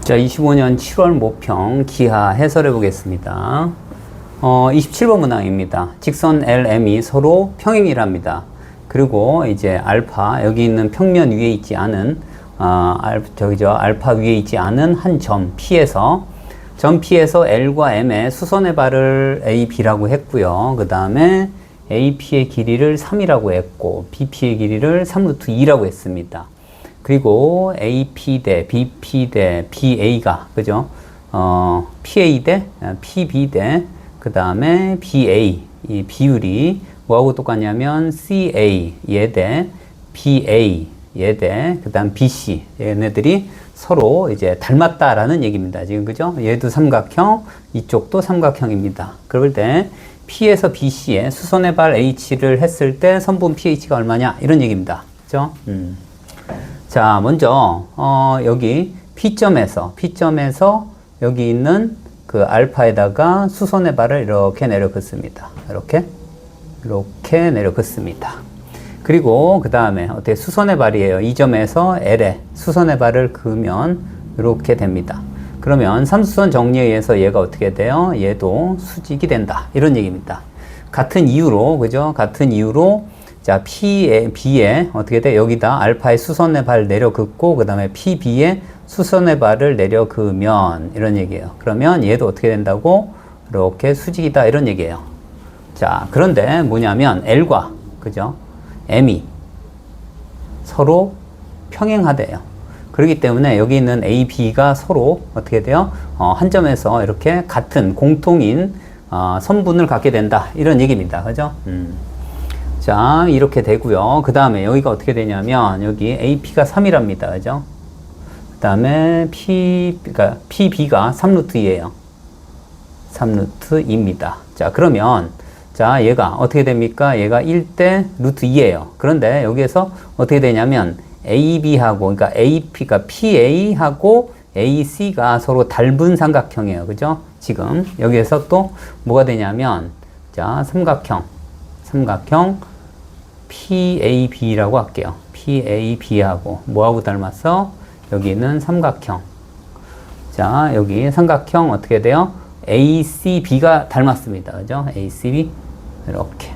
자, 25년 7월 모평 기하 해설해 보겠습니다. 27번 문항입니다. 직선 LM이 서로 평행이랍니다. 그리고 이제 알파, 여기 있는 평면 위에 있지 않은, 알파 위에 있지 않은 한 점 P에서, 점 P에서 L과 M의 수선의 발을 A, B라고 했고요. 그 다음에 AP의 길이를 3이라고 했고, BP의 길이를 3루트 2라고 했습니다. 그리고 AP 대 BP 대 BA가, 그죠? PA 대 PB 대, 그 다음에 BA, 이 비율이 뭐하고 똑같냐면 CA, 얘 대 BA, 얘 대, 그 다음 BC, 얘네들이 서로 이제 닮았다라는 얘기입니다. 지금, 그죠? 얘도 삼각형, 이쪽도 삼각형입니다. 그럴 때 P에서 BC에 수선의 발 H를 했을 때 선분 pH가 얼마냐? 이런 얘기입니다. 그죠? 자, 먼저, 여기 P점에서 여기 있는 그 알파에다가 수선의 발을 이렇게 내려 긋습니다. 이렇게 내려 긋습니다. 그리고 그 다음에 어떻게 수선의 발이에요. 이 점에서 L에 수선의 발을 그으면 이렇게 됩니다. 그러면 삼수선 정리에 의해서 얘가 어떻게 돼요? 얘도 수직이 된다. 이런 얘기입니다. 같은 이유로, 그죠? 같은 이유로 자, B에 어떻게 돼? 여기다 알파의 수선의 발 내려 긋고, 그 다음에 PB에 수선의 발을 내려 그으면, 이런 얘기예요. 그러면 얘도 어떻게 된다고? 이렇게 수직이다, 이런 얘기예요. 자, 그런데 뭐냐면, L과, 그죠? M이 서로 평행하대요. 그렇기 때문에 여기 있는 A, B가 서로 어떻게 돼요? 한 점에서 이렇게 같은 공통인, 선분을 갖게 된다, 이런 얘기입니다. 그죠? 자, 이렇게 되고요. 그 다음에 여기가 어떻게 되냐면 여기 AP가 3이랍니다. 그죠? 그 다음에 PB가 3루트 2예요. 3루트 2입니다. 자, 그러면 자, 얘가 어떻게 됩니까? 얘가 1대 루트 2예요. 그런데 여기에서 어떻게 되냐면 AB하고, 그러니까 AP가 PA하고 AC가 서로 닮은 삼각형이에요. 그죠? 지금 여기에서 또 뭐가 되냐면 자, 삼각형 PAB라고 할게요. PAB하고 뭐하고 닮았어? 여기는 삼각형. 자, 여기 삼각형 어떻게 돼요? ACB가 닮았습니다. 그죠? ACB 이렇게.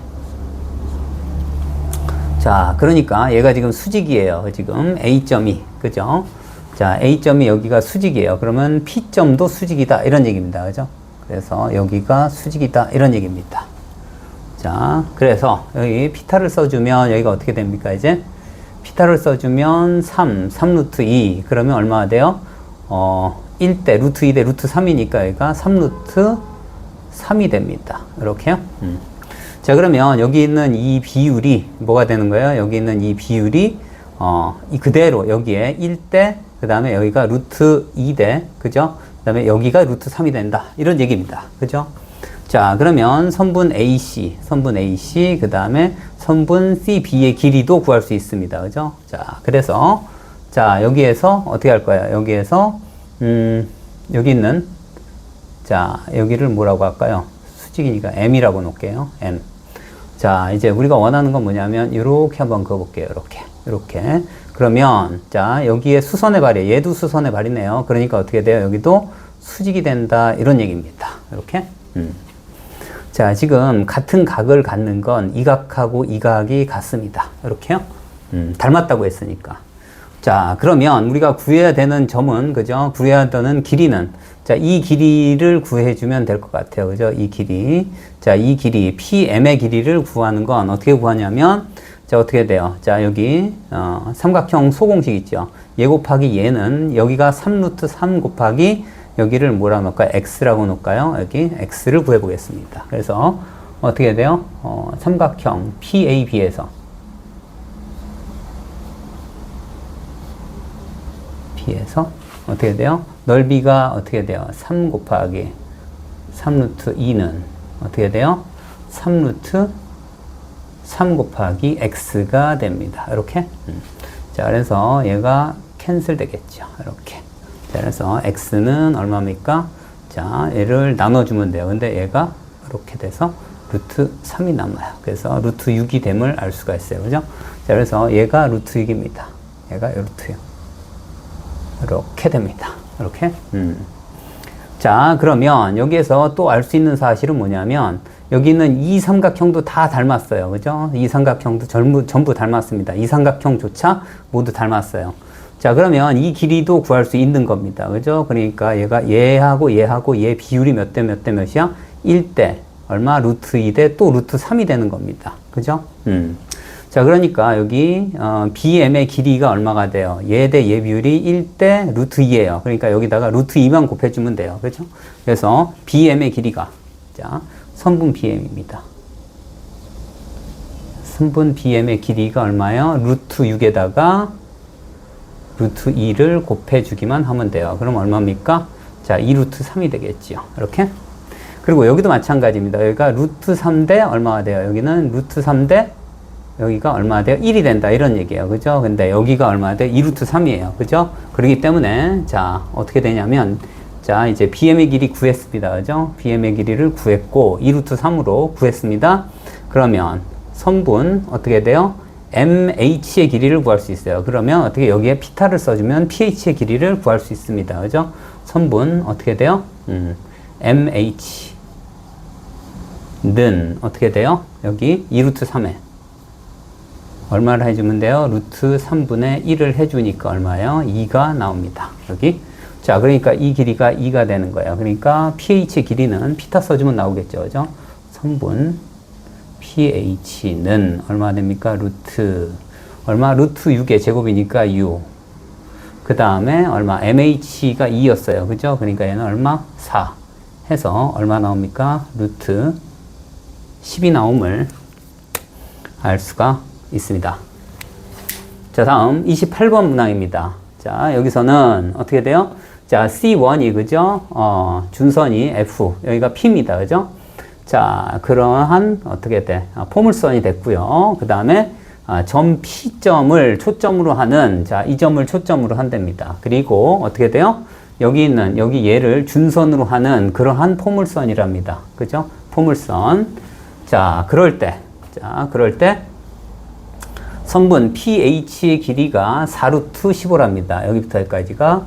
자, 그러니까 얘가 지금 수직이에요. 지금 A점이, 그죠? 자, A점이 여기가 수직이에요. 그러면 P점도 수직이다, 이런 얘기입니다. 그죠? 그래서 여기가 수직이다, 이런 얘기입니다. 자, 그래서 여기 피타를 써주면 여기가 어떻게 됩니까? 이제 피타를 써주면 3루트 2. 그러면 얼마가 돼요? 1대 루트 2대 루트 3이니까 여기가 3루트 3이 됩니다. 이렇게요. 자, 그러면 여기 있는 이 비율이 뭐가 되는 거예요? 여기 있는 이 비율이 이 그대로 여기에 1대, 그 다음에 여기가 루트 2대, 그죠? 그 다음에 여기가 루트 3이 된다, 이런 얘기입니다. 그죠? 자, 그러면 선분 AC, 그 다음에 선분 CB의 길이도 구할 수 있습니다. 그죠? 자, 그래서, 자, 여기에서 어떻게 할 거예요? 여기에서, 여기 있는, 자, 여기를 뭐라고 할까요? 수직이니까 M이라고 놓을게요. M. 자, 이제 우리가 원하는 건 뭐냐면, 이렇게 한번 그어볼게요. 이렇게. 그러면, 자, 여기에 수선의 발이에요. 얘도 수선의 발이네요. 그러니까 어떻게 돼요? 여기도 수직이 된다, 이런 얘기입니다. 이렇게. 자, 지금 같은 각을 갖는 건 이 각하고 이 각이 같습니다. 이렇게요. 닮았다고 했으니까. 자, 그러면 우리가 구해야 되는 점은, 그죠? 구해야 되는 길이는, 자, 이 길이를 구해주면 될 것 같아요. 그죠? 이 길이. 자, 이 길이, PM의 길이를 구하는 건 어떻게 구하냐면, 자, 어떻게 돼요? 자, 여기, 삼각형 소공식 있죠? 얘 곱하기 얘는 여기가 3루트 3 곱하기 여기를 뭐라 놓을까요? X라고 놓을까요? 여기 X를 구해보겠습니다. 그래서 어떻게 돼요? 삼각형 PAB에서 어떻게 돼요? 넓이가 어떻게 돼요? 3 곱하기 3루트 2는 어떻게 돼요? 3루트 3 곱하기 X가 됩니다. 이렇게. 자, 그래서 얘가 캔슬 되겠죠. 이렇게. 자, 그래서 X는 얼마입니까? 자, 얘를 나눠주면 돼요. 근데 얘가 이렇게 돼서 루트 3이 남아요. 그래서 루트 6이 됨을 알 수가 있어요. 그죠? 자, 그래서 얘가 루트 6입니다. 얘가 루트 6. 이렇게 됩니다. 이렇게. 자, 그러면 여기에서 또 알 수 있는 사실은 뭐냐면 여기 있는 이 삼각형도 다 닮았어요. 그죠? 이 삼각형도 전부 닮았습니다. 이 삼각형조차 모두 닮았어요. 자, 그러면 이 길이도 구할 수 있는 겁니다. 그죠? 그러니까 얘하고 얘 비율이 몇 대 몇이야? 1대 얼마? 루트 2대 또 루트 3이 되는 겁니다. 그죠? 자, 그러니까 여기 BM의 길이가 얼마가 돼요? 얘 대 얘 비율이 1대 루트 2예요. 그러니까 여기다가 루트 2만 곱해주면 돼요. 그죠? 그래서 BM의 길이가 자, 선분 BM입니다. 선분 BM의 길이가 얼마예요? 루트 6에다가 루트 2를 곱해주기만 하면 돼요. 그럼 얼마입니까? 자, 2루트 3이 되겠지요. 이렇게. 그리고 여기도 마찬가지입니다. 여기가 루트 3대 얼마가 돼요? 여기는 루트 3대 여기가 얼마가 돼요? 1이 된다. 이런 얘기예요. 그죠? 근데 여기가 얼마가 돼요? 2루트 3이에요. 그죠? 그렇기 때문에 자, 어떻게 되냐면 자, 이제 BM의 길이 구했습니다. 그죠? BM의 길이를 구했고 2루트 3으로 구했습니다. 그러면 선분 어떻게 돼요? MH의 길이를 구할 수 있어요. 그러면 어떻게 여기에 피타를 써주면 PH의 길이를 구할 수 있습니다. 그죠? 선분 어떻게 돼요? MH는 어떻게 돼요? 여기 2루트 3에 얼마를 해주면 돼요? 루트 3분의 1을 해주니까 얼마예요? 2가 나옵니다. 여기. 자, 그러니까 이 길이가 2가 되는 거예요. 그러니까 PH의 길이는 피타 써주면 나오겠죠. 그죠? 선분 PH는 얼마 됩니까? 루트 6의 제곱이니까 6. 그 다음에 얼마? MH가 2였어요. 그죠? 그러니까 얘는 얼마? 4 해서 얼마 나옵니까? 루트 10이 나옴을 알 수가 있습니다. 자, 다음 28번 문항입니다. 자, 여기서는 어떻게 돼요? 자, C1이 그죠? 준선이 F, 여기가 P입니다. 그죠? 자, 그러한 어떻게 돼? 포물선이 됐고요. 그 다음에 점 P점을 초점으로 하는 자, 이 점을 초점으로 한답니다. 그리고 어떻게 돼요? 여기 얘를 준선으로 하는 그러한 포물선이랍니다. 그죠? 포물선. 자, 그럴 때 선분 PH의 길이가 4루트 15랍니다. 여기부터 여기까지가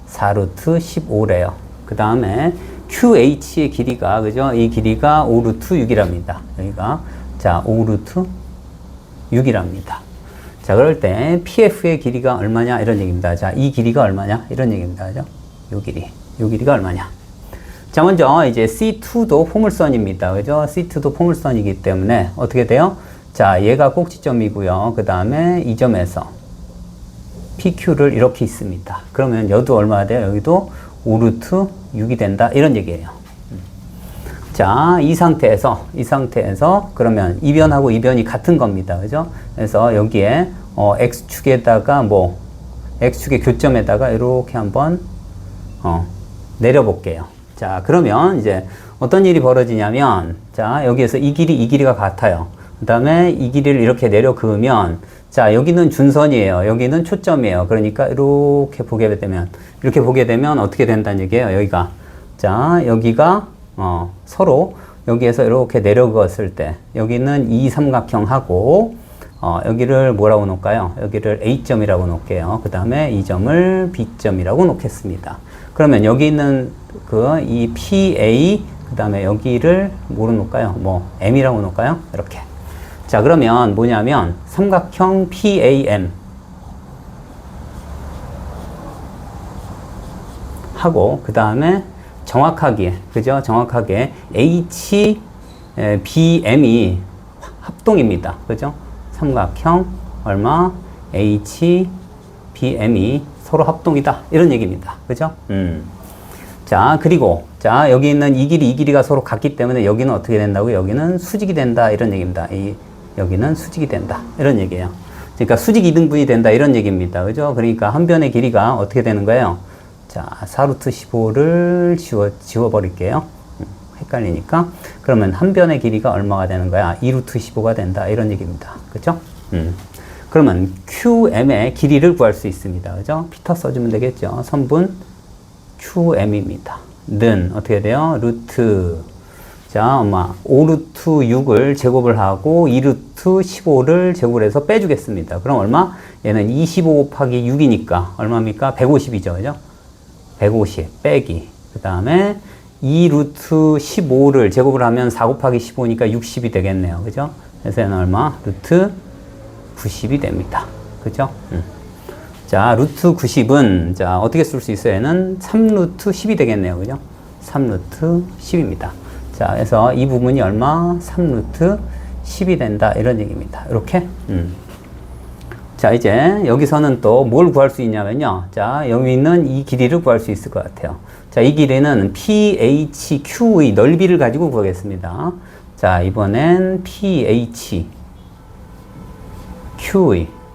4루트 15래요. 그 다음에 QH의 길이가, 그죠? 이 길이가 5루트 6이랍니다. 여기가, 자, 5루트 6이랍니다. 자, 그럴 때 PF의 길이가 얼마냐? 이런 얘기입니다. 자, 이 길이가 얼마냐? 이런 얘기입니다. 그죠? 요 길이가 얼마냐? 자, 먼저 이제 C2도 포물선입니다. 그죠? C2도 포물선이기 때문에 어떻게 돼요? 자, 얘가 꼭지점이고요. 그 다음에 이 점에서 PQ를 이렇게 있습니다. 그러면 여도 얼마가 돼요? 여기도 5루트 6이 된다. 이런 얘기예요. 자, 이 상태에서 그러면 이변하고 이변이 같은 겁니다. 그죠? 그래서 여기에 X축에다가 X축의 교점에다가 이렇게 한번 내려볼게요. 자, 그러면 이제 어떤 일이 벌어지냐면 자, 여기에서 이 길이가 같아요. 그 다음에 이 길이를 이렇게 내려 그으면 자, 여기는 준선이에요. 여기는 초점이에요. 그러니까 이렇게 보게 되면 어떻게 된다는 얘기예요. 여기가 서로 여기에서 이렇게 내려 그었을 때 여기는 이 삼각형하고 여기를 뭐라고 놓을까요? 여기를 A점이라고 놓을게요. 그 다음에 이 점을 B점이라고 놓겠습니다. 그러면 여기 있는 이 PA 그 다음에 여기를 뭐로 놓을까요? M이라고 놓을까요? 이렇게. 자, 그러면 뭐냐면 삼각형 PAM 하고 그 다음에 정확하게 HBM이 합동입니다. 그죠? 삼각형 얼마 HBM이 서로 합동이다. 이런 얘기입니다. 그죠? 자, 그리고 자, 여기 있는 이 길이가 서로 같기 때문에 여기는 어떻게 된다고요? 여기는 수직이 된다. 이런 얘기입니다. 여기는 수직이 된다. 이런 얘기예요. 그러니까 수직 이등분이 된다. 이런 얘기입니다. 그죠? 그러니까 한 변의 길이가 어떻게 되는 거예요? 자, 4루트 15를 지워버릴게요. 헷갈리니까. 그러면 한 변의 길이가 얼마가 되는 거야? 2루트 15가 된다. 이런 얘기입니다. 그죠? 그러면 QM의 길이를 구할 수 있습니다. 그죠? 피타 써주면 되겠죠? 선분 QM입니다. 는 어떻게 돼요? 루트 자, 5루트 6을 제곱을 하고 2루트 15를 제곱을 해서 빼주겠습니다. 그럼 얼마? 얘는 25 곱하기 6이니까 얼마입니까? 150이죠. 그죠? 150 빼기 그 다음에 2 루트 15를 제곱을 하면 4 곱하기 15니까 60이 되겠네요. 그죠? 그래서 얘는 얼마? 루트 90이 됩니다. 그죠? 자, 루트 90은, 자, 어떻게 쓸 수 있어요? 얘는 3루트 10이 되겠네요. 그죠? 3루트 10입니다. 자, 그래서 이 부분이 얼마? 3루트 10이 된다. 이런 얘기입니다. 이렇게. 자, 이제 여기서는 또 뭘 구할 수 있냐면요. 자, 여기 있는 이 길이를 구할 수 있을 것 같아요. 자, 이 길이는 PHQ의 넓이를 가지고 구하겠습니다. 자, 이번엔 PHQ의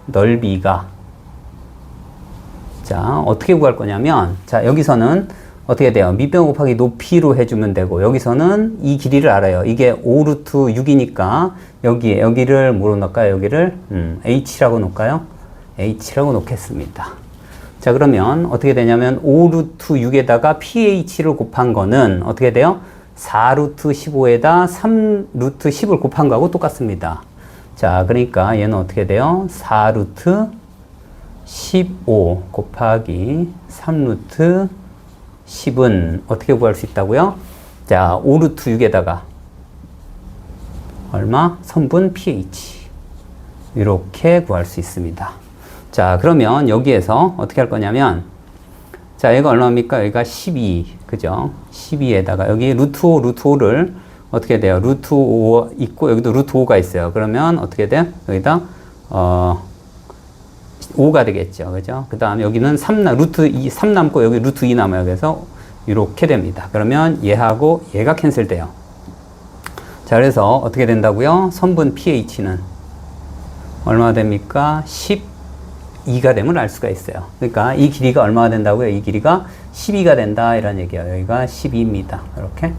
넓이가 자, 어떻게 구할 거냐면 자, 여기서는 어떻게 돼요? 밑변 곱하기 높이로 해주면 되고 여기서는 이 길이를 알아요. 이게 5루트 6이니까 여기를 뭐로 넣을까요? 여기를 H라고 놓을까요? H라고 놓겠습니다. 자, 그러면 어떻게 되냐면 5루트 6에다가 PH를 곱한 거는 어떻게 돼요? 4루트 15에다 3루트 10을 곱한 거하고 똑같습니다. 자, 그러니까 얘는 어떻게 돼요? 4루트 15 곱하기 3루트 10은 어떻게 구할 수 있다고요? 자, 5루트 6에다가 얼마? 선분 pH 이렇게 구할 수 있습니다. 자, 그러면 여기에서 어떻게 할 거냐면 자, 얘가 얼마입니까? 여기가 12 그죠? 12에다가 여기 루트 5, 루트 5를 어떻게 돼요? 루트 5 있고 여기도 루트 5가 있어요. 그러면 어떻게 돼요? 여기다 5가 되겠죠. 그죠? 그 다음에 여기는 루트 2, 3 남고 여기 루트 2 남아요. 그래서 이렇게 됩니다. 그러면 얘하고 얘가 캔슬돼요. 자, 그래서 어떻게 된다고요? 선분 pH는 얼마나 됩니까? 12가 됨을 알 수가 있어요. 그러니까 이 길이가 얼마가 된다고요? 이 길이가 12가 된다. 이런 얘기예요. 여기가 12입니다. 이렇게.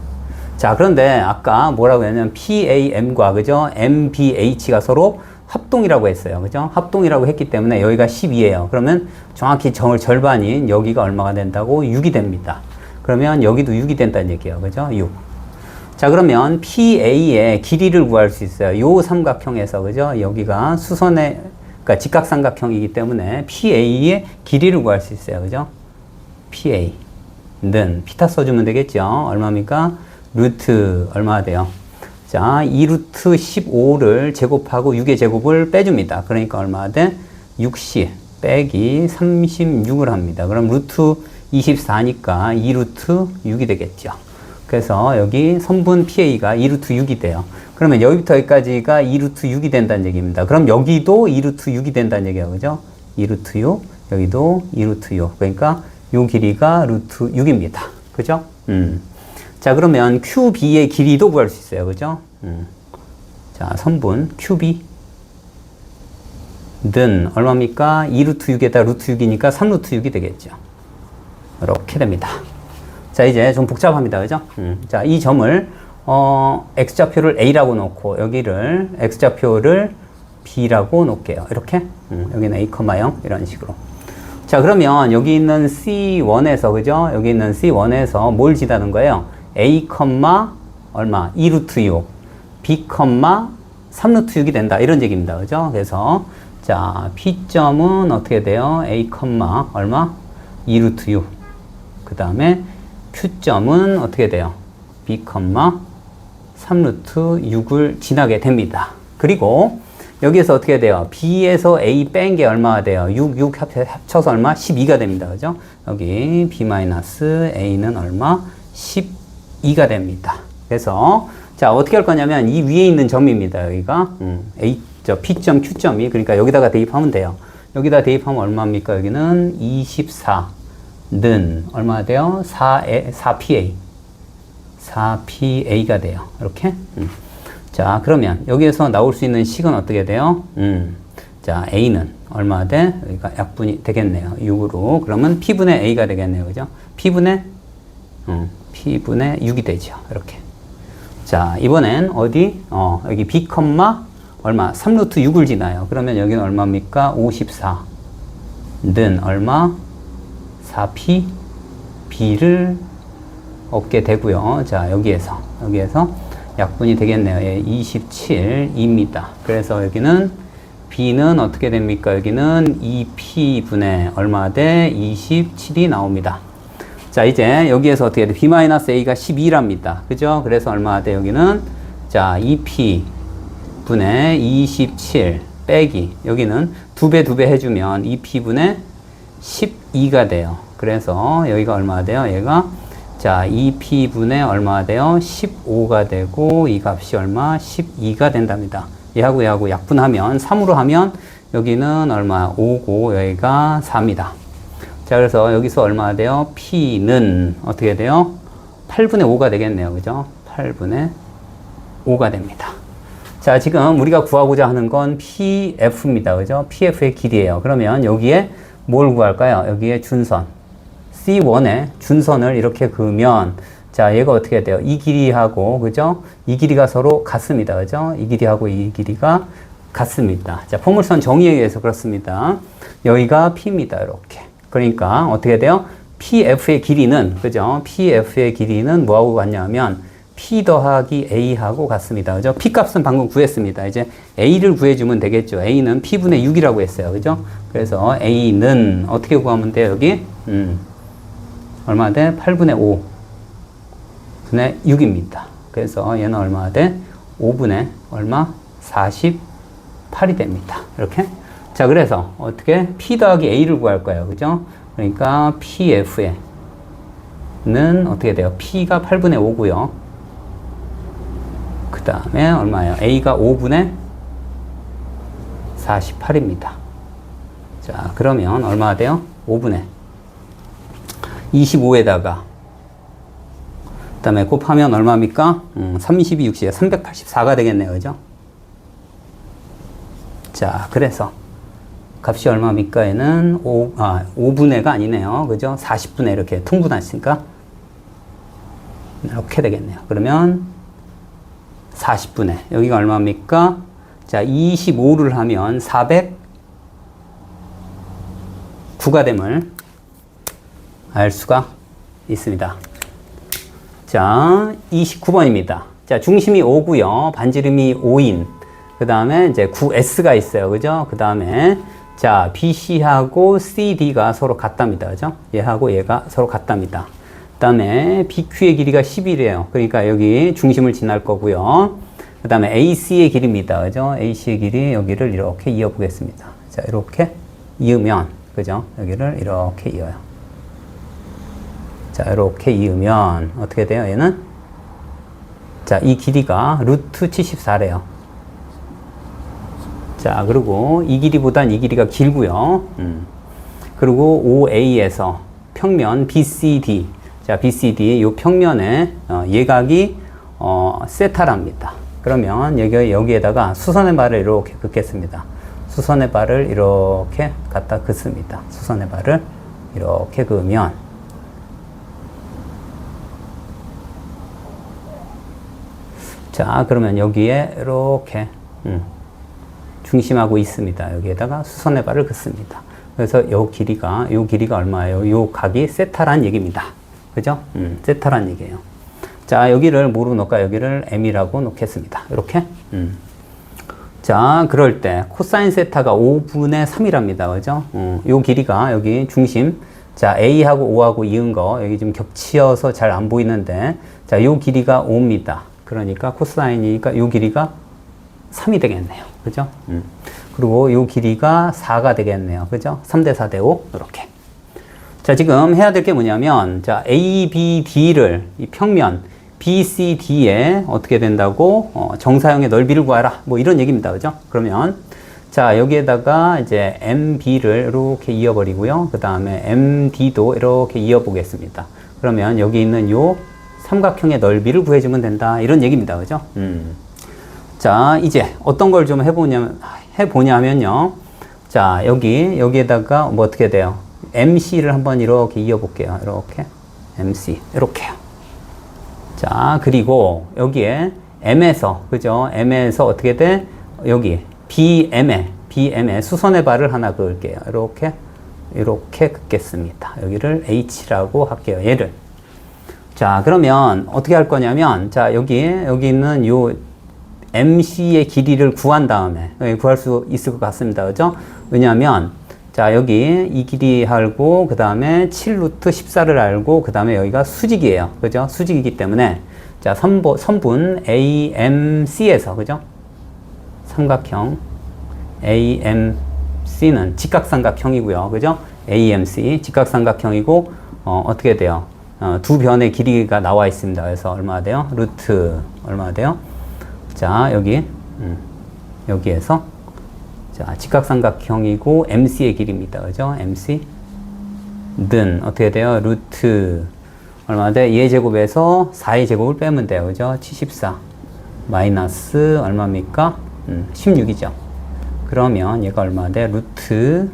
자, 그런데 아까 뭐라고 했냐면 PAM과 그죠? MBH가 서로 합동이라고 했어요. 그죠? 합동이라고 했기 때문에 여기가 10이에요. 그러면 정확히 절반인 여기가 얼마가 된다고? 6이 됩니다. 그러면 여기도 6이 된다는 얘기예요. 그죠? 6. 자, 그러면 PA의 길이를 구할 수 있어요. 요 삼각형에서, 그죠? 여기가 수선의, 그러니까 직각삼각형이기 때문에 PA의 길이를 구할 수 있어요. 그죠? PA는 피타 써주면 되겠죠? 얼마입니까? 루트 얼마가 돼요? 자, 2루트 15를 제곱하고 6의 제곱을 빼줍니다. 그러니까 얼마가 돼? 60 빼기 36을 합니다. 그럼 루트 24니까 2루트 6이 되겠죠. 그래서 여기 선분 PA가 2루트 6이 돼요. 그러면 여기부터 여기까지가 2루트 6이 된다는 얘기입니다. 그럼 여기도 2루트 6이 된다는 얘기예요. 그죠? 2루트 6, 여기도 2루트 6. 그러니까 요 길이가 루트 6입니다. 그죠? 자, 그러면 QB의 길이도 구할 수 있어요. 그죠? 자, 선분 QB 는 얼마입니까? 2루트 6에다 루트 6이니까 3루트 6이 되겠죠. 이렇게 됩니다. 자, 이제 좀 복잡합니다. 그죠? 자, 이 점을 x좌표를 a라고 놓고 여기를 x좌표를 b라고 놓을게요. 이렇게 여기는 a, 0 이런 식으로. 자, 그러면 여기 있는 C1에서 그죠? 여기 있는 C1에서 뭘 지다는 거예요? a, 얼마? 2루트 6 b, 3루트 6이 된다. 이런 얘기입니다. 그죠? 그래서 자, P점은 어떻게 돼요? a, 얼마? 2루트 6. 그 다음에 Q점은 어떻게 돼요? b, 3루트 6을 지나게 됩니다. 그리고 여기에서 어떻게 돼요? B에서 A 뺀 게 얼마가 돼요? 6 합쳐서 얼마? 12가 됩니다. 그죠? 여기 B-A는 얼마? 12가 됩니다. 그래서 자, 어떻게 할 거냐면 이 위에 있는 점입니다. 여기가 P점, Q점이 그러니까 여기다가 대입하면 돼요. 여기다 대입하면 얼마입니까? 여기는 24는 얼마가 돼요? 4PA 4PA가 돼요. 이렇게. 자, 그러면 여기에서 나올 수 있는 식은 어떻게 돼요? 자, A는 얼마 돼? 여기가 약분이 되겠네요. 6으로. 그러면 P분의 A가 되겠네요. 그죠? P분의 6이 되죠. 이렇게. 자, 이번엔 어디? 여기 B, 얼마? 3루트 6을 지나요. 그러면 여기는 얼마입니까? 54는 얼마? 4P, B를 얻게 되고요. 자, 여기에서 약분이 되겠네요. 예, 27입니다. 그래서 여기는 B는 어떻게 됩니까? 여기는 2P분의 얼마 대 27이 나옵니다. 자, 이제 여기에서 어떻게 돼? b-a가 12랍니다. 그죠? 그래서 얼마나 돼? 여기는 자, 2p 분의 27 빼기 여기는 2배 해주면 2p 분의 12가 돼요. 그래서 여기가 얼마나 돼요? 얘가 자, 2p 분의 얼마가 돼요? 15가 되고 이 값이 얼마? 12가 된답니다. 얘하고 약분하면 3으로 하면 여기는 얼마? 5고 여기가 4입니다. 자, 그래서 여기서 얼마가 돼요? p는 어떻게 돼요? 8분의 5가 되겠네요. 그죠? 8분의 5가 됩니다. 자, 지금 우리가 구하고자 하는 건 PF입니다. 그죠? PF의 길이에요. 그러면 여기에 뭘 구할까요? 여기에 준선. C1에 준선을 이렇게 그으면, 자, 얘가 어떻게 돼요? 이 길이하고, 그죠? 이 길이가 서로 같습니다. 그죠? 이 길이하고 이 길이가 같습니다. 자, 포물선 정의에 의해서 그렇습니다. 여기가 P입니다. 이렇게. 그러니까 어떻게 돼요? PF의 길이는, 그죠? PF의 길이는 뭐하고 같냐면, P 더하기 A하고 같습니다. 그죠? P 값은 방금 구했습니다. 이제 A를 구해주면 되겠죠. A는 P분의 6이라고 했어요. 그죠? 그래서 A는 어떻게 구하면 돼요? 여기? 얼마 돼? 8분의 5 분의 6입니다. 그래서 얘는 얼마 돼? 5분의 얼마? 48이 됩니다. 이렇게. 자, 그래서 어떻게? P 더하기 A를 구할 거예요. 그죠? 그러니까 PF는 어떻게 돼요? P가 8분의 5고요. 그 다음에 얼마예요? A가 5분의 48입니다. 자, 그러면 얼마가 돼요? 5분의 25에다가 그 다음에 곱하면 얼마입니까? 32, 60에 384가 되겠네요. 그죠? 자, 그래서 값이 얼마입니까? 얘는 5분의가 아니네요. 그죠? 40분의 이렇게 통분하시니까 이렇게 되겠네요. 그러면 40분의 여기가 얼마입니까? 자, 25를 하면 409가 됨을 알 수가 있습니다. 자, 29번입니다. 자, 중심이 5고요. 반지름이 5인. 그 다음에 이제 9S가 있어요. 그죠? 그 다음에 자, BC하고 CD가 서로 같답니다. 그죠? 얘하고 얘가 서로 같답니다. 그 다음에 BQ의 길이가 10이래요. 그러니까 여기 중심을 지날 거고요. 그 다음에 AC의 길이입니다. 그죠? AC의 길이 여기를 이렇게 이어보겠습니다. 자, 이렇게 이으면, 그죠? 여기를 이렇게 이어요. 자, 이렇게 이으면 어떻게 돼요? 얘는? 자, 이 길이가 루트 74래요. 자, 그리고 이 길이보단 이 길이가 길고요. 그리고 OA에서 평면 BCD. 자, BCD 이 평면의 예각이 세타랍니다. 그러면 여기에다가 수선의 발을 이렇게 긋겠습니다. 수선의 발을 이렇게 갖다 긋습니다. 수선의 발을 이렇게 그으면 자, 그러면 여기에 이렇게 중심하고 있습니다. 여기에다가 수선의 발을 긋습니다. 그래서 요 길이가 얼마예요? 요 각이 세타란 얘기입니다. 그죠? 세타란 얘기예요. 자, 여기를 뭐로 놓을까? 여기를 M이라고 놓겠습니다. 이렇게. 자, 그럴 때 코사인 세타가 5분의 3이랍니다. 그죠? 요 길이가 여기 중심. 자, A하고 O하고 이은 거 여기 좀 겹치어서 잘 안 보이는데 자, 요 길이가 5입니다. 그러니까 코사인이니까 요 길이가 3이 되겠네요. 그죠? 그리고 요 길이가 4가 되겠네요. 그죠? 3대 4대 5 이렇게. 자, 지금 해야 될 게 뭐냐면 자, ABD를 이 평면 BCD에 어떻게 된다고 정사형의 넓이를 구하라. 뭐 이런 얘기입니다. 그죠? 그러면 자, 여기에다가 이제 MB를 이렇게 이어버리고요. 그 다음에 MD도 이렇게 이어보겠습니다. 그러면 여기 있는 요 삼각형의 넓이를 구해주면 된다. 이런 얘기입니다. 그죠? 자, 이제 어떤 걸 좀 해보냐면요. 자, 여기에다가 뭐 어떻게 돼요? MC를 한번 이렇게 이어볼게요. 이렇게. MC. 이렇게요. 자, 그리고 여기에 M에서, 그죠? M에서 어떻게 돼? 여기 BM에 수선의 발을 하나 그을게요. 이렇게 긋겠습니다. 여기를 H라고 할게요. 얘를. 자, 그러면 어떻게 할 거냐면, 자, 여기 있는 요 MC의 길이를 구한 다음에, 구할 수 있을 것 같습니다. 그죠? 왜냐하면, 자, 여기 이 길이 알고, 그 다음에 7루트 14를 알고, 그 다음에 여기가 수직이에요. 그죠? 수직이기 때문에, 자, 선분 AMC에서, 그죠? 삼각형 AMC는 직각삼각형이고요. 그죠? AMC, 직각삼각형이고, 어떻게 돼요? 두 변의 길이가 나와 있습니다. 그래서 얼마나 돼요? 루트, 얼마나 돼요? 자, 여기에서, 자, 직각삼각형이고, MC의 길이입니다. 그죠? MC. 는, 어떻게 돼요? 루트, 얼마나 돼? 2의 제곱에서 4의 제곱을 빼면 돼요. 그죠? 74. 마이너스, 얼마입니까? 16이죠. 그러면 얘가 얼마나 돼? 루트,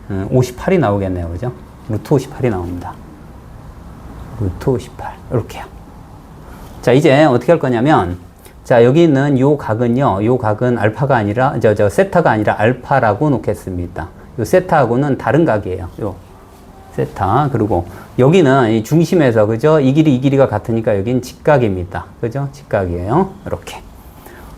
58이 나오겠네요. 그죠? 루트 58이 나옵니다. 루트 58. 이렇게요. 자, 이제 어떻게 할 거냐면, 자, 여기 있는 요 각은요, 요 각은 알파가 아니라, 세타가 아니라 알파라고 놓겠습니다. 요 세타하고는 다른 각이에요. 요 세타. 그리고 여기는 이 중심에서, 그죠? 이 길이가 같으니까 여긴 직각입니다. 그죠? 직각이에요. 이렇게.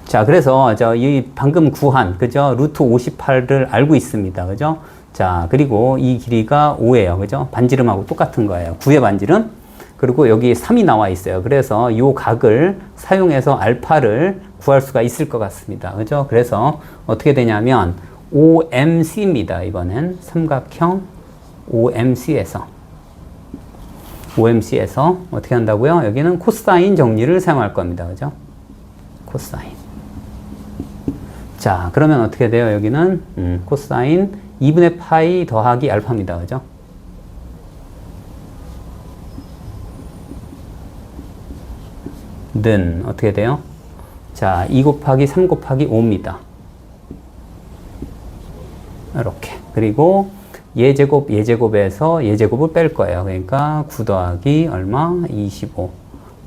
자, 그래서, 이 방금 구한, 그죠? 루트 58을 알고 있습니다. 그죠? 자, 그리고 이 길이가 5예요. 그죠? 반지름하고 똑같은 거예요. 9의 반지름. 그리고 여기 3이 나와 있어요. 그래서 이 각을 사용해서 알파를 구할 수가 있을 것 같습니다. 그죠? 그래서 어떻게 되냐면 OMC입니다. 이번엔 삼각형 OMC에서 어떻게 한다고요? 여기는 코사인 정리를 사용할 겁니다. 그죠? 코사인. 자, 그러면 어떻게 돼요? 여기는 코사인 2분의 파이 더하기 알파입니다. 그죠? 는 어떻게 돼요? 자, 2 곱하기 3 곱하기 5입니다. 이렇게. 그리고 예제곱에서 예제곱을 뺄 거예요. 그러니까 9 더하기 얼마? 25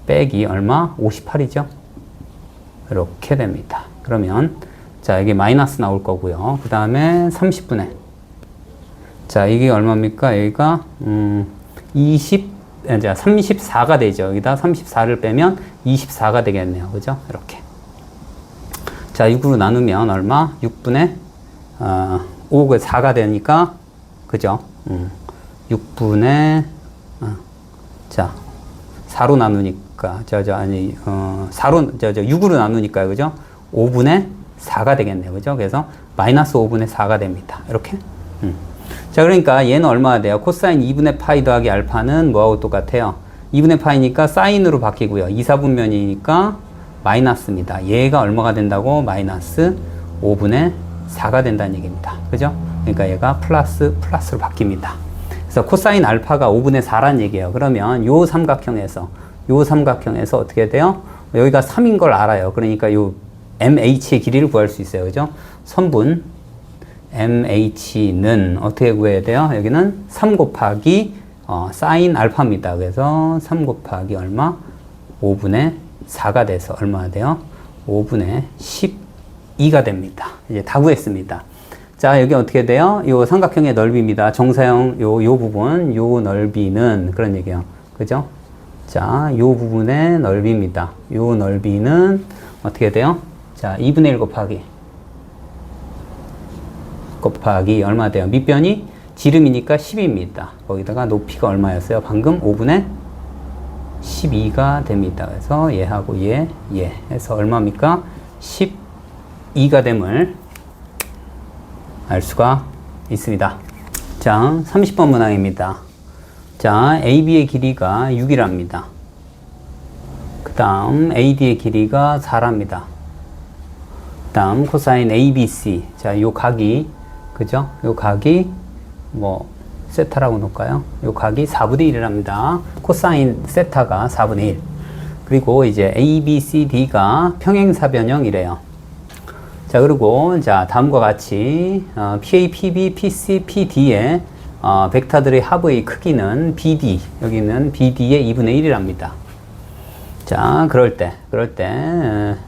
빼기 얼마? 58이죠. 이렇게 됩니다. 그러면 자, 여기 마이너스 나올 거고요. 그 다음에 30분의 자, 이게 얼마입니까? 여기가 34가 되죠. 여기다 34를 빼면 24가 되겠네요. 그죠? 이렇게. 자, 6으로 나누면 얼마? 6분의 5가 4가 되니까, 그죠? 6분의 자, 4로 나누니까 6으로 나누니까, 그죠? 5분의 4가 되겠네요. 그죠? 그래서 마이너스 5분의 4가 됩니다. 이렇게. 자, 그러니까 얘는 얼마나 돼요? 코사인 2분의 파이 더하기 알파는 뭐하고 똑같아요? 2분의 파이니까 사인으로 바뀌고요. 2, 4분면이니까 마이너스입니다. 얘가 얼마가 된다고? 마이너스 5분의 4가 된다는 얘기입니다. 그죠? 그러니까 얘가 플러스로 바뀝니다. 그래서 코사인 알파가 5분의 4란 얘기예요. 그러면 요 삼각형에서 어떻게 돼요? 여기가 3인 걸 알아요. 그러니까 요 MH의 길이를 구할 수 있어요. 그죠? 선분 MH는 어떻게 구해야 돼요? 여기는 3 곱하기 사인 알파입니다. 그래서 3 곱하기 얼마? 5분의 4가 돼서 얼마나 돼요? 5분의 12가 됩니다. 이제 다 구했습니다. 자, 여기 어떻게 돼요? 요 삼각형의 넓이입니다. 정사형 요 부분, 요 넓이는 그런 얘기예요. 그죠? 자, 요 부분의 넓이입니다. 요 넓이는 어떻게 돼요? 자, 2분의 1 곱하기 얼마 돼요? 밑변이 지름이니까 10입니다. 거기다가 높이가 얼마였어요? 방금 5분의 12가 됩니다. 그래서 얘하고 얘 해서 얼마입니까? 12가 됨을 알 수가 있습니다. 자, 30번 문항입니다. 자, AB의 길이가 6이랍니다. 그 다음 AD의 길이가 4랍니다. 그 다음 코사인 ABC. 자, 요 각이 그죠? 요 각이 세타라고 놓을까요? 요 각이 4분의 1이랍니다. 코사인 세타가 4분의 1. 그리고 이제 ABCD가 평행사변형이래요. 자, 그리고 자, 다음과 같이 PA, PB, PC, PD의 벡터들의 합의 크기는 BD, 여기는 BD의 2분의 1이랍니다. 자, 그럴 때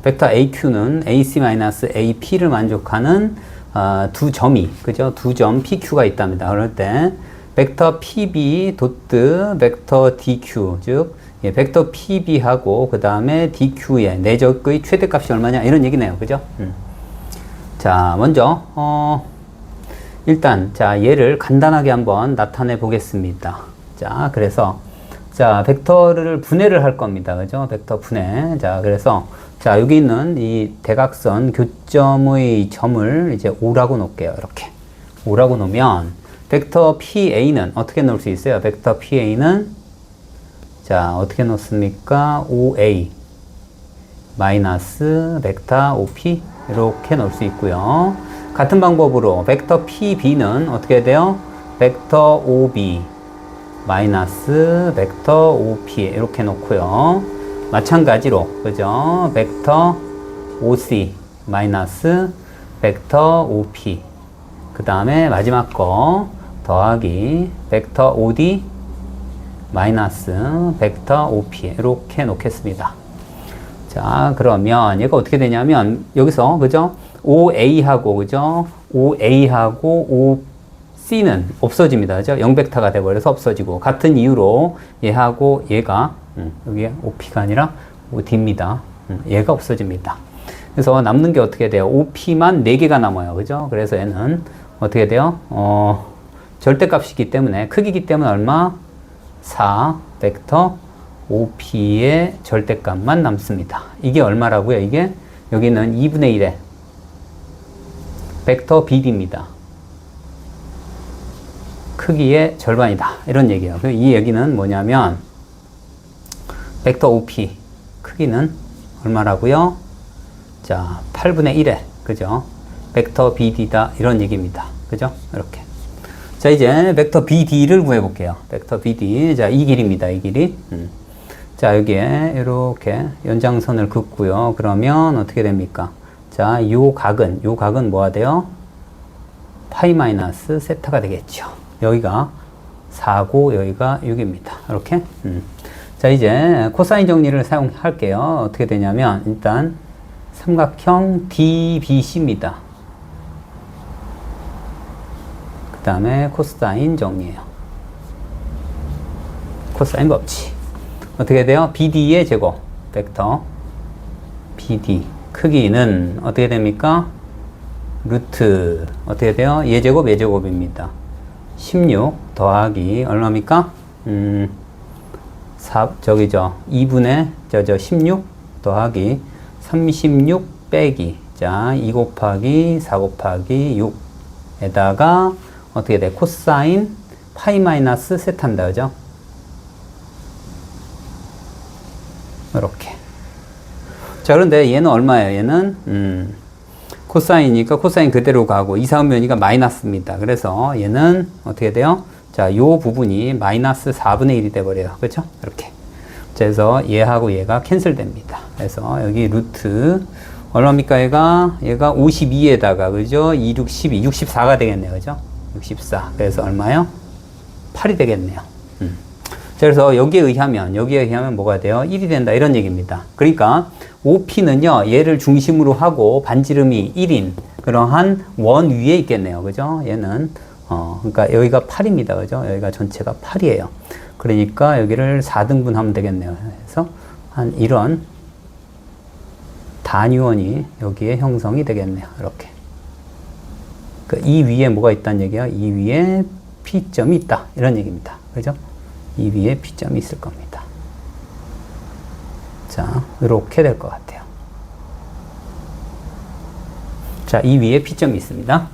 벡터 AQ는 AC-AP를 만족하는 두 점이, 그죠? 두 점 PQ가 있답니다. 그럴 때 벡터 PB 도트 벡터 DQ, 즉 벡터 PB하고 그 다음에 DQ의 내적의 최대값이 얼마냐 이런 얘기네요. 그죠? 자, 먼저 일단 자 얘를 간단하게 한번 나타내 보겠습니다. 자 그래서 자 벡터를 분해를 할 겁니다. 그죠? 벡터 분해. 자 그래서 자 여기 있는 이 대각선 교점의 점을 이제 O라고 놓을게요. 이렇게 O라고 놓으면 벡터 PA는 어떻게 놓을 수 있어요? 벡터 PA는 자 어떻게 놓습니까? OA 마이너스 벡터 OP 이렇게 놓을 수 있고요. 같은 방법으로 벡터 PB는 어떻게 돼요? 벡터 OB 마이너스 벡터 OP 이렇게 놓고요. 마찬가지로 그죠? 벡터 OC 마이너스 벡터 OP 그 다음에 마지막 거 더하기 벡터 OD 마이너스 벡터 OP 이렇게 놓겠습니다. 자 그러면 얘가 어떻게 되냐면 여기서 그죠? OA하고 그죠? OA하고 OC는 없어집니다. 그죠? 0벡터가 돼버려서 없어지고 같은 이유로 얘하고 얘가 여기 OP가 아니라 OD입니다. 얘가 없어집니다. 그래서 남는 게 어떻게 돼요? OP만 4개가 남아요. 그죠? 그래서 얘는 어떻게 돼요? 절대값이기 때문에 크기이기 때문에 얼마? 4 벡터 OP의 절대값만 남습니다. 이게 얼마라고요? 이게 여기는 2분의 1의 벡터 BD입니다. 크기의 절반이다. 이런 얘기예요. 이 얘기는 뭐냐면 벡터 OP 크기는 얼마라고요? 자, 8분의 1의 그죠? 벡터 BD다. 이런 얘기입니다. 그죠? 이렇게. 자, 이제 벡터 BD를 구해 볼게요. 벡터 BD. 자, 이 길이입니다. 이 길이. 자, 여기에 이렇게 연장선을 긋고요. 그러면 어떻게 됩니까? 자, 요 각은 뭐가 돼요? 파이 마이너스 세타가 되겠죠. 여기가 4고 여기가 6입니다. 이렇게. 자, 이제 코사인 정리를 사용할게요. 어떻게 되냐면 일단 삼각형 DBC입니다. 그 다음에 코사인 정리예요. 코사인 법칙. 어떻게 돼요? BD의 제곱 벡터 BD 크기는 어떻게 됩니까? 루트 어떻게 돼요? 예제곱 예제곱입니다. 16 더하기 얼마입니까? 2분의 16 더하기 36 빼기 자 2 곱하기 4 곱하기 6에다가 어떻게 돼? 코사인 파이 마이너스 세타입니다. 그죠? 이렇게. 자, 그런데 얘는 얼마예요? 얘는 코사인이니까 코사인 그대로 가고 이사분면이가 마이너스입니다. 그래서 얘는 어떻게 돼요? 자, 요 부분이 마이너스 4분의 1이 돼버려요. 그렇죠? 이렇게. 그래서 얘하고 얘가 캔슬됩니다. 그래서 여기 루트 얼마입니까? 얘가 52에다가 그죠? 2, 6, 12, 64가 되겠네요. 그죠? 64. 그래서 얼마요? 8이 되겠네요. 자, 그래서 여기에 의하면 뭐가 돼요? 1이 된다. 이런 얘기입니다. 그러니까 OP는요, 얘를 중심으로 하고 반지름이 1인 그러한 원 위에 있겠네요. 그죠? 얘는, 그러니까 여기가 8입니다. 그죠? 여기가 전체가 8이에요. 그러니까 여기를 4등분 하면 되겠네요. 그래서 한 이런 단위원이 여기에 형성이 되겠네요. 이렇게. 그러니까 이 위에 뭐가 있다는 얘기야? 이 위에 P점이 있다. 이런 얘기입니다. 그죠? 이 위에 P점이 있을 겁니다. 자, 이렇게 될 것 같아요. 자, 이 위에 P점이 있습니다.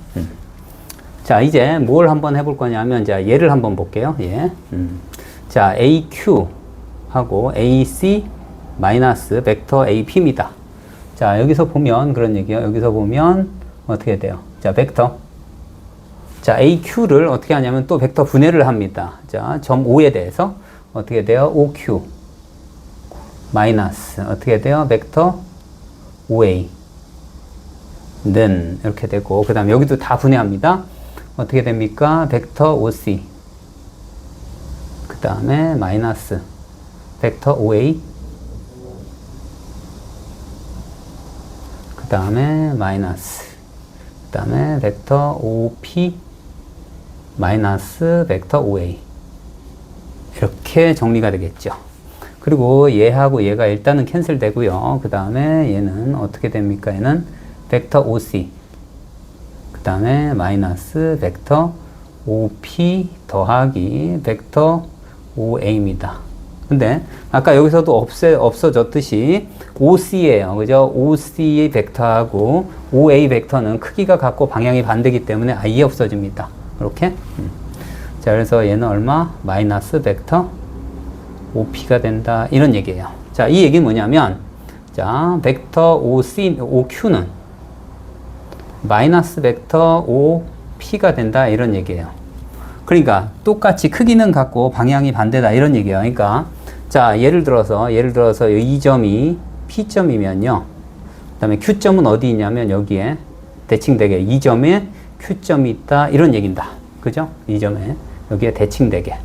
자, 이제 뭘 한번 해볼 거냐면, 자, 얘를 한번 볼게요. 예. 자, AQ하고 AC 마이너스 벡터 AP입니다. 자, 여기서 보면 그런 얘기예요. 여기서 보면 어떻게 돼요? 자, 벡터. 자, AQ를 어떻게 하냐면 또 벡터 분해를 합니다. 자, 점 O에 대해서 어떻게 돼요? OQ 마이너스 어떻게 돼요? 벡터 OA 는 이렇게 되고 그 다음 여기도 다 분해합니다. 어떻게 됩니까? 벡터 OC 그 다음에 마이너스 벡터 OA 그 다음에 마이너스 그 다음에 벡터 OP 마이너스 벡터 OA 이렇게 정리가 되겠죠. 그리고 얘하고 얘가 일단은 캔슬 되고요. 그 다음에 얘는 어떻게 됩니까? 얘는 벡터 OC 그 다음에 마이너스 벡터 OP 더하기 벡터 OA입니다. 근데 아까 여기서도 없어졌듯이 OC예요. 그죠? OC 벡터하고 OA 벡터는 크기가 같고 방향이 반대이기 때문에 아예 없어집니다. 이렇게. 자, 그래서 얘는 얼마? 마이너스 벡터 OP가 된다. 이런 얘기예요. 자, 이 얘기는 뭐냐면, 자, 벡터 OQ는 마이너스 벡터 OP가 된다. 이런 얘기예요. 그러니까 똑같이 크기는 같고 방향이 반대다. 이런 얘기예요. 그러니까 자, 예를 들어서 이 점이 P점이면요. 그 다음에 Q점은 어디 있냐면 여기에 대칭되게 이 점에 Q점이 있다. 이런 얘기입니다. 그죠? 이 점에 여기에 대칭되게.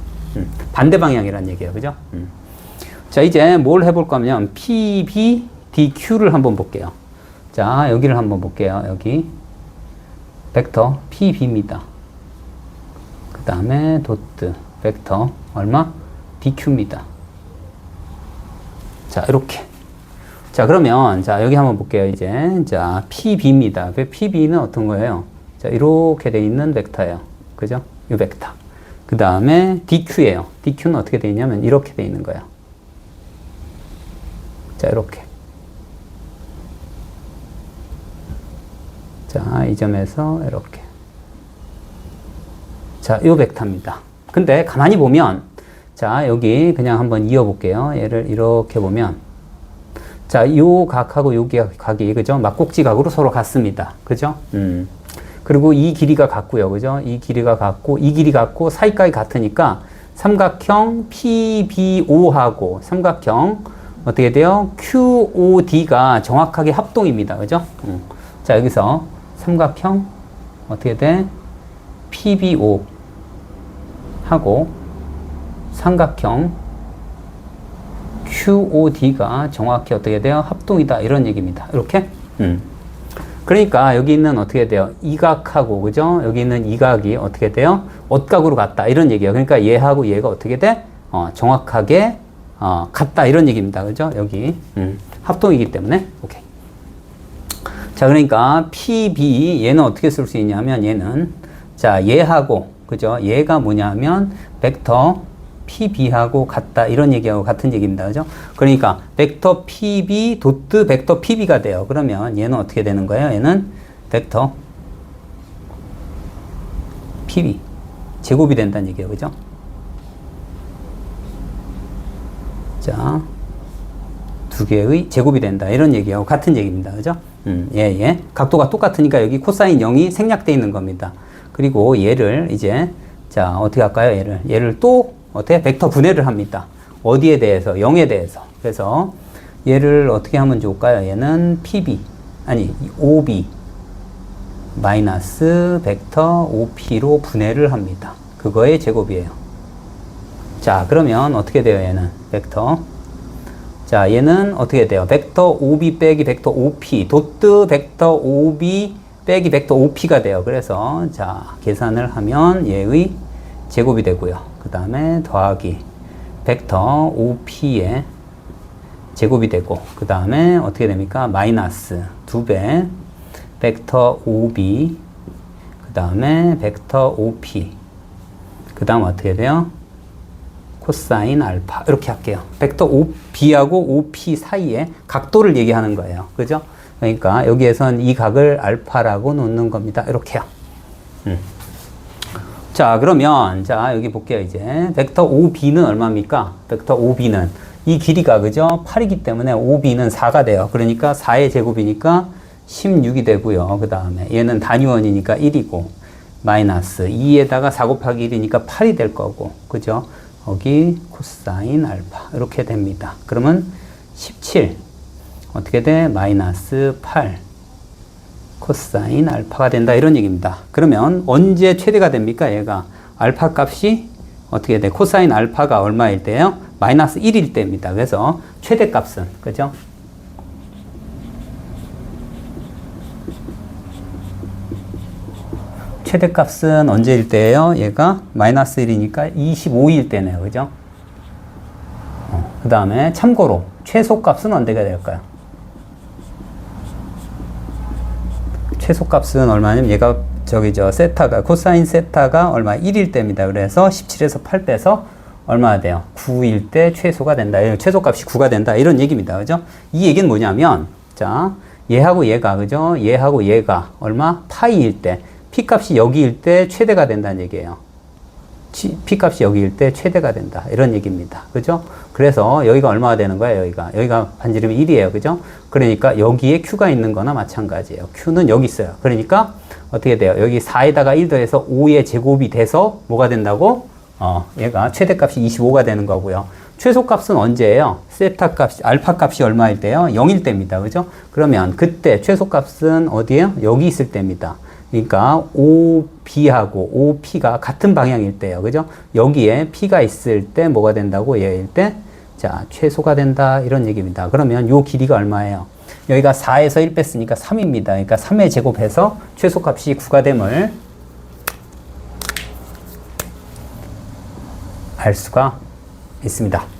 반대 방향이란 얘기예요. 그죠? 자, 이제 뭘 해볼 거면 PB, DQ를 한번 볼게요. 자, 여기를 한번 볼게요. 여기 벡터 PB입니다. 그 다음에 도트 벡터 얼마? DQ입니다. 자, 이렇게. 자, 그러면 자, 여기 한번 볼게요. 이제 자, PB입니다. PB는 어떤 거예요? 자, 이렇게 돼 있는 벡터예요. 그죠? 이 벡터. 그 다음에 DQ예요. DQ는 어떻게 돼 있냐면 이렇게 돼 있는 거예요. 자, 이렇게. 자, 이 점에서 이렇게. 자, 이 벡터입니다. 근데 가만히 보면, 자, 여기 그냥 한번 이어볼게요. 얘를 이렇게 보면, 자, 요 각하고 요 각이, 그죠? 막꼭지 각으로 서로 같습니다. 그죠? 그리고 이 길이가 같고요. 그죠? 이 길이가 같고, 이 길이 같고, 사이까지 같으니까, 삼각형 PBO하고, 삼각형, 어떻게 돼요? QOD가 정확하게 합동입니다. 그죠? 자, 여기서 삼각형, 어떻게 돼? PBO 하고 삼각형 QOD가 정확히 어떻게 돼요? 합동이다. 이런 얘기입니다. 이렇게. 그러니까 여기 있는 어떻게 돼요? 이 각하고, 그죠? 여기 있는 이 각이 어떻게 돼요? 옷각으로 같다. 이런 얘기예요. 그러니까 얘하고 얘가 어떻게 돼? 정확하게 같다. 이런 얘기입니다. 그죠? 여기. 합동이기 때문에. 오케이. 자, 그러니까 PB 얘는 어떻게 쓸 수 있냐면 얘는 자, 얘하고 그죠? 얘가 뭐냐면 벡터 PB하고 같다. 이런 얘기하고 같은 얘기입니다. 그죠? 그러니까 벡터 PB 도트 벡터 PB가 돼요. 그러면 얘는 어떻게 되는 거예요? 얘는 벡터 PB 제곱이 된다는 얘기예요. 그죠? 자, 두 개의 제곱이 된다. 이런 얘기하고 같은 얘기입니다. 그죠? 예. 각도가 똑같으니까 여기 코사인 0이 생략되어 있는 겁니다. 그리고 얘를 이제, 자, 어떻게 할까요? 얘를 또, 어떻게? 벡터 분해를 합니다. 어디에 대해서? 0에 대해서. 그래서 얘를 어떻게 하면 좋을까요? 얘는 PB, 아니, OB, 마이너스 벡터 OP로 분해를 합니다. 그거의 제곱이에요. 자, 그러면 어떻게 돼요? 얘는 벡터. 자, 얘는 어떻게 돼요? 벡터 OB 빼기 벡터 OP, 도트 벡터 OB 빼기 벡터 OP가 돼요. 그래서 자, 계산을 하면 얘의 제곱이 되고요. 그 다음에 더하기 벡터 OP의 제곱이 되고, 그 다음에 어떻게 됩니까? 마이너스 2배 벡터 OB, 그 다음에 벡터 OP, 그 다음 어떻게 돼요? 코사인 알파. 이렇게 할게요. 벡터 OB하고 OP 사이에 각도를 얘기하는 거예요. 그죠? 그러니까 여기에선 이 각을 알파라고 놓는 겁니다. 이렇게요. 자, 그러면 자, 여기 볼게요. 이제 벡터 OB는 얼마입니까? 벡터 OB는 이 길이가 그죠? 8이기 때문에 OB는 4가 돼요. 그러니까 4의 제곱이니까 16이 되고요. 그 다음에 얘는 단위원이니까 1이고 마이너스 2에다가 4 곱하기 1이니까 8이 될 거고, 그죠? 여기 코사인 알파 이렇게 됩니다. 그러면 17 어떻게 돼? 마이너스 8 코사인 알파가 된다. 이런 얘기입니다. 그러면 언제 최대가 됩니까? 얘가 알파 값이 어떻게 돼? 코사인 알파가 얼마일 때예요? 마이너스 1일 때입니다. 그래서 최대값은 그죠? 최대값은 언제일 때예요? 얘가 마이너스 1이니까 25일 때네요. 그죠? 그 다음에 참고로 최소값은 언제가 될까요? 최소값은 얼마냐면 얘가 세타가, 코사인 세타가 얼마? 1일 때입니다. 그래서 17에서 8 빼서 얼마나 돼요? 9일 때 최소가 된다. 최소값이 9가 된다. 이런 얘기입니다. 그죠? 이 얘기는 뭐냐면, 자, 얘하고 얘가, 그죠? 얘하고 얘가 얼마? 파이일 때, P값이 여기일 때 최대가 된다는 얘기예요. P값이 여기일 때 최대가 된다. 이런 얘기입니다. 그죠? 그래서 여기가 얼마가 되는 거예요? 여기가 반지름이 1이에요. 그죠? 그러니까 여기에 Q가 있는 거나 마찬가지예요. Q는 여기 있어요. 그러니까 어떻게 돼요? 여기 4에다가 1 더해서 5의 제곱이 돼서 뭐가 된다고? 얘가 최대값이 25가 되는 거고요. 최소값은 언제예요? 세타 값이, 알파 값이 얼마일 때요? 0일 때입니다. 그죠? 그러면 그때 최소값은 어디에요? 여기 있을 때입니다. 그러니까 OB하고 OP가 같은 방향일 때요. 그죠? 여기에 P가 있을 때 뭐가 된다고? 얘일 때? 자, 최소가 된다. 이런 얘기입니다. 그러면 요 길이가 얼마예요? 여기가 4에서 1 뺐으니까 3입니다. 그러니까 3의 제곱해서 최소값이 9가 됨을 알 수가 있습니다.